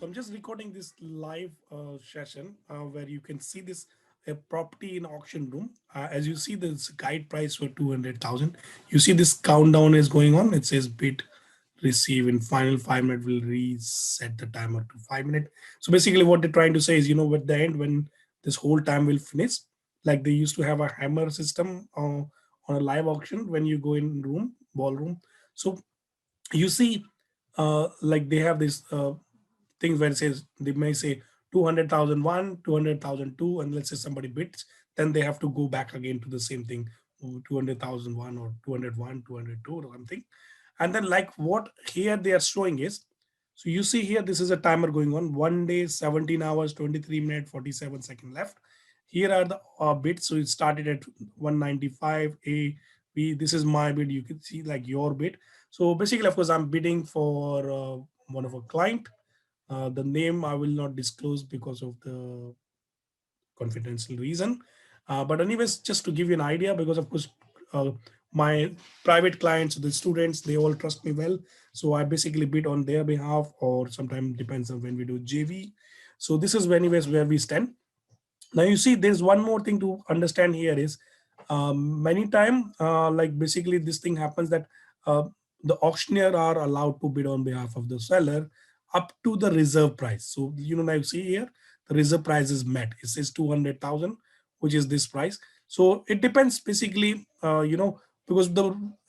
So I'm just recording this live session where you can see this property in auction room. As you see, this guide price for 200,000. You see this countdown is going on. It says bid receive in final 5 minutes. Will reset the timer to 5 minutes. So basically, what they're trying to say is, at the end when this whole time will finish, like they used to have a hammer system on a live auction when you go in ballroom. So you see like they have this things where it says they may say 200,001, 200,002, and let's say somebody bids, then they have to go back again to the same thing, 200,001 or 201, 202 or something. And then like what here they are showing is, so you see here, this is a timer going on, 1 day, 17 hours, 23 minutes, 47 seconds left. Here are the bids. So it started at 195 A, B. This is my bid. You can see like your bid. So basically, of course, I'm bidding for one of a client. The name I will not disclose because of the confidential reason. But anyways, just to give you an idea, because of course, my private clients, the students, they all trust me well. So I basically bid on their behalf, or sometimes depends on when we do JV. So this is anyways where we stand. Now you see there's one more thing to understand here is many time like basically this thing happens that uh, the auctioneer are allowed to bid on behalf of the seller up to the reserve price. So now you see here the reserve price is met. It says 200,000, which is this price. So it depends basically because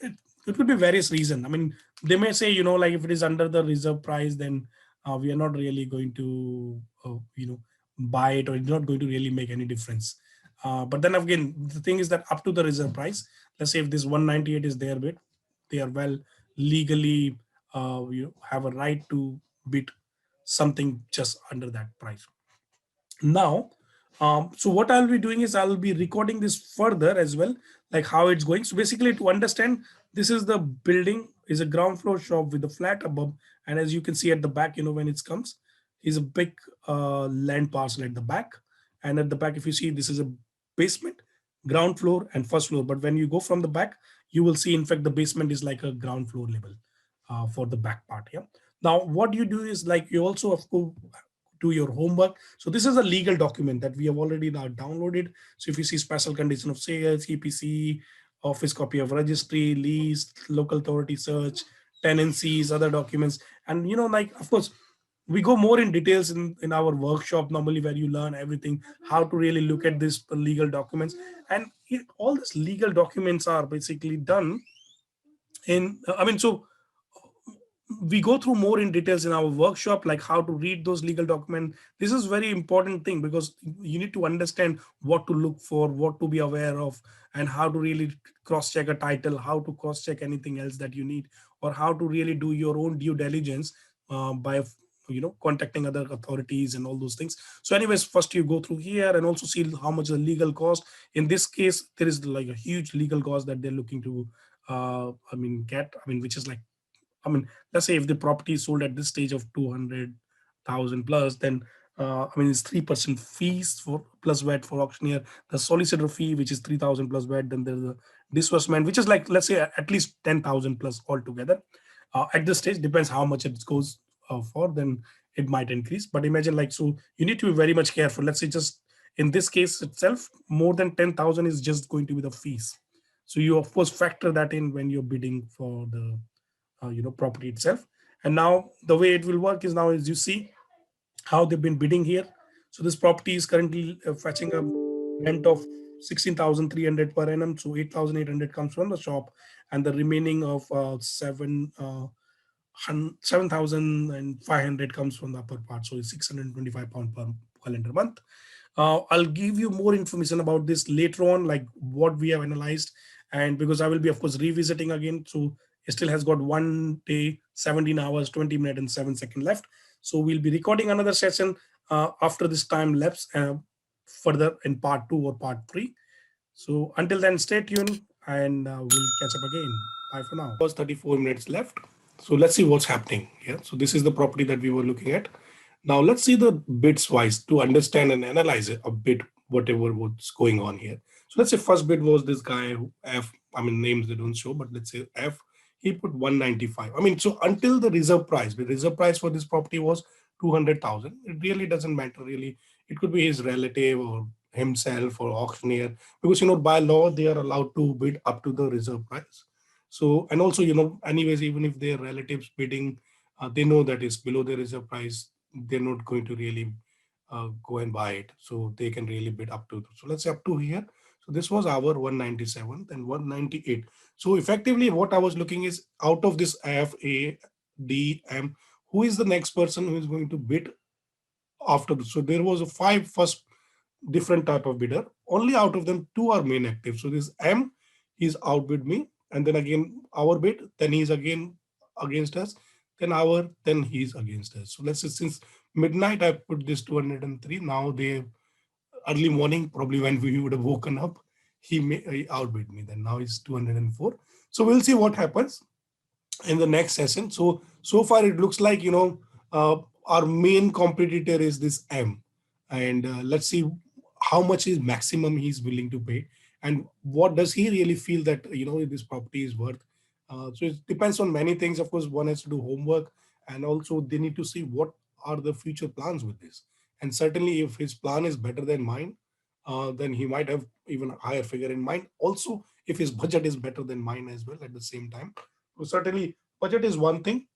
it, it could be various reason. I mean, they may say like if it is under the reserve price, then we are not really going to buy it, or it's not going to really make any difference. But then again, the thing is that up to the reserve price, let's say if this 198 is their bid, they are well legally have a right to bid something just under that price. Now, so what I'll be doing is I'll be recording this further as well, like how it's going. So basically, to understand, this is the building, is a ground floor shop with a flat above, and as you can see at the back, when it comes, is a big land parcel at the back, and at the back, if you see, this is a basement, ground floor, and first floor. But when you go from the back, you will see, in fact, the basement is like a ground floor level for the back part. Yeah. Now, what you do is like you also, of course, do your homework. So this is a legal document that we have already now downloaded. So if you see special condition of sales, EPC, office copy of registry, lease, local authority search, tenancies, other documents, and like of course we go more in details in our workshop normally, where you learn everything, how to really look at this legal documents. And all these legal documents are basically done in, I mean, so we go through more in details in our workshop, like how to read those legal documents. This is very important thing, because you need to understand what to look for, what to be aware of, and how to really cross check a title, how to cross check anything else that you need, or how to really do your own due diligence by contacting other authorities and all those things. So anyways, first you go through here and also see how much the legal cost. In this case, there is like a huge legal cost that they're looking to which is like, I mean, let's say if the property is sold at this stage of 200,000 plus, then it's 3% fees for plus VAT for auctioneer, the solicitor fee, which is 3,000 plus VAT. Then there's a disbursement, which is like, let's say at least 10,000 plus altogether. At this stage, depends how much it goes for, then it might increase. But imagine like, so you need to be very much careful. Let's say just in this case itself, more than 10,000 is just going to be the fees. So you of course factor that in when you're bidding for the property itself. And now the way it will work is, now as you see how they've been bidding here. So this property is currently fetching a rent of 16,300 per annum. So 8,800 comes from the shop, and the remaining of 7,500 comes from the upper part. So it's 625 pound per calendar month. I'll give you more information about this later on, like what we have analyzed. And because I will be, of course, revisiting again. So it still has got 1 day, 17 hours, 20 minutes, and 7 seconds left. So we'll be recording another session after this time lapse further in part 2 or part 3. So until then, stay tuned, and we'll catch up again. Bye for now. Was 34 minutes left. So let's see what's happening here. So this is the property that we were looking at. Now let's see the bits wise to understand and analyze it a bit, whatever what's going on here. So let's say first bid was this guy who F, names they don't show, but let's say F, he put 195. So until the reserve price, the reserve price for this property was 200,000. It really doesn't matter really. It could be his relative or himself or auctioneer, because by law they are allowed to bid up to the reserve price. So, and also anyways, even if their relatives bidding, they know that it's below the reserve price, they're not going to really go and buy it. So they can really bid up to. So let's say up to here. So this was our 197th and 198. So effectively, what I was looking is out of this F, A, D, M, who is the next person who is going to bid after this. So there was a five first different type of bidder. Only out of them two are main active. So this M, he's outbid me, and then again our bid, then he's again against us, then he's against us. So let's say since midnight I put this 203. Now they early morning, probably when we would have woken up, he outbid me. Then now it's 204. So we'll see what happens in the next session. So far it looks like our main competitor is this M, and let's see how much is maximum he's willing to pay, and what does he really feel that this property is worth. So it depends on many things. Of course, one has to do homework, and also they need to see what are the future plans with this. And certainly, if his plan is better than mine, then he might have even a higher figure in mind. Also, if his budget is better than mine as well at the same time. So certainly, budget is one thing.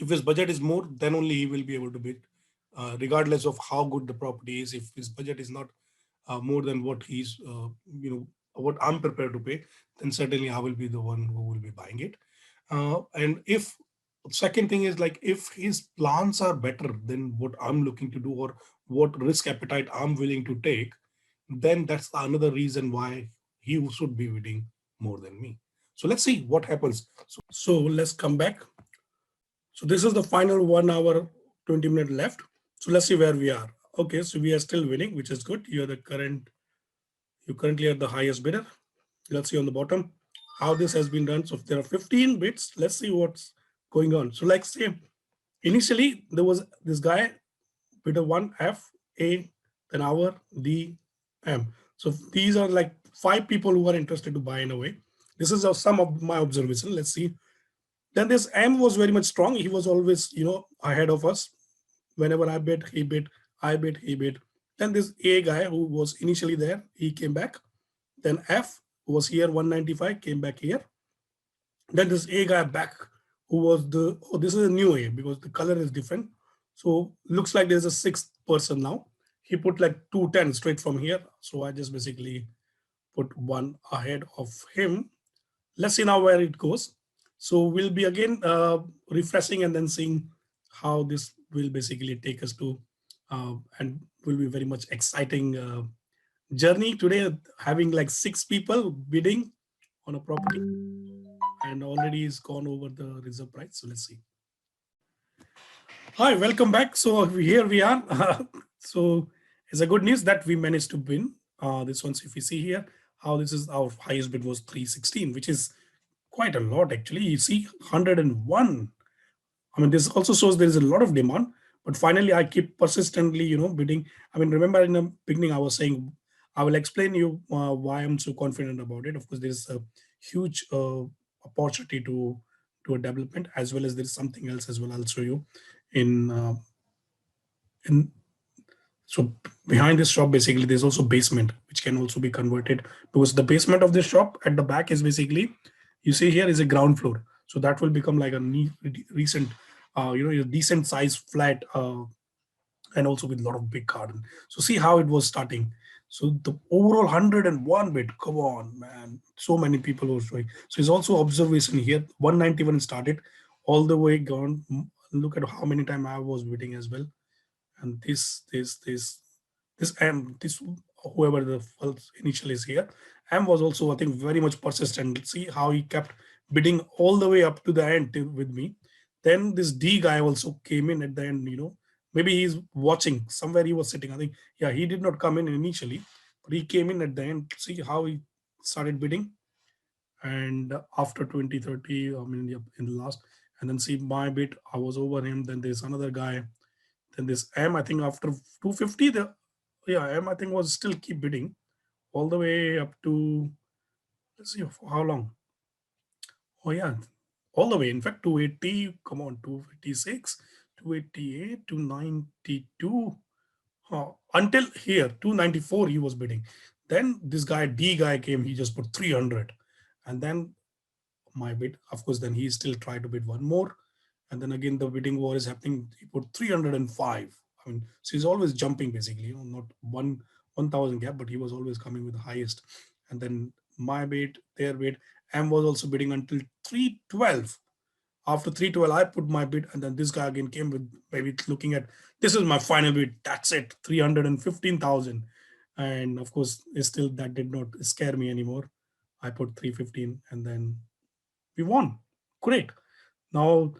If his budget is more, then only he will be able to bid, regardless of how good the property is. If his budget is not more than what what I'm prepared to pay, then certainly I will be the one who will be buying it. And if second thing is like if his plans are better than what I'm looking to do, or what risk appetite I'm willing to take, then that's another reason why he should be bidding more than me. So let's see what happens. So let's come back. So this is the final 1 hour, 20 minute left. So let's see where we are. Okay, so we are still winning, which is good. You currently are the highest bidder. Let's see on the bottom how this has been done. So if there are 15 bids, let's see what's going on. So like say, initially there was this guy, bidder 1, F, A, then our D, M. So these are like 5 people who are interested to buy in a way. This is some of my observation. Let's see. Then this M was very much strong. He was always, ahead of us. Whenever I bid, he bid, I bid, he bid. Then this A guy who was initially there, he came back. Then F who was here 195 came back here. Then this A guy back who was this is a new A because the color is different. So looks like there's a sixth person now. He put like 210 straight from here. So I just basically put one ahead of him. Let's see now where it goes. So we'll be again refreshing and then seeing how this will basically take us to, and will be very much exciting journey today, having like 6 people bidding on a property, and already is gone over the reserve price. So let's see. Hi, welcome back. So here we are. So it's a good news that we managed to win this one. So if you see here, how this is our highest bid was 316, which is quite a lot actually. You see 101. I mean, this also shows there is a lot of demand, but finally I keep persistently, bidding. I mean, remember in the beginning I was saying, I will explain you why I'm so confident about it. Of course, there's a huge opportunity to a development, as well as there's something else as well. I'll show you in so behind this shop, basically, there's also basement, which can also be converted, because the basement of this shop at the back is basically, you see here is a ground floor. So that will become like a recent, a decent size flat, and also with a lot of big garden. So see how it was starting. So the overall 101 bit, come on, man. So many people were showing. So it's also observation here. 191 started all the way gone. Look at how many times I was bidding as well. And this M, this whoever the first initial is here, M was also, I think, very much persistent. Let's see how he kept bidding all the way up to the end with me. Then this D guy also came in at the end. Maybe he's watching somewhere. He was sitting, I think. Yeah, he did not come in initially, but he came in at the end. See how he started bidding. And after 2030, I mean, yeah, in the last, and then see my bid, I was over him. Then there's another guy. Then this M, I think after 250, M, I think, was still keep bidding all the way up to, let's see for how long. Oh yeah, all the way. In fact, 280, come on, 256, 288, 292. Until here, 294 he was bidding. Then this guy, D guy came, he just put 300. And then my bid, of course, then he still tried to bid one more. And then again, the bidding war is happening. He put 305. I mean, so he's always jumping basically, not 1,000 gap, but he was always coming with the highest. And then my bid, their bid, M was also bidding until 312. After 312, I put my bid, and then this guy again came with maybe looking at, this is my final bid. That's it, 315,000. And of course, still that did not scare me anymore. I put 315, and then we won. Great. Now,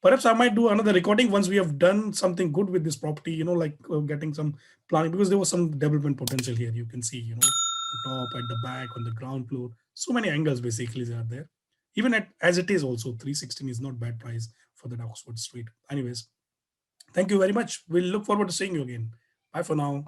perhaps I might do another recording once we have done something good with this property, like getting some planning, because there was some development potential here. You can see, on top, at the back, on the ground floor. So many angles basically are there. Even at as it is also, 316 is not bad price for that Oxford Street. Anyways, thank you very much. We'll look forward to seeing you again. Bye for now.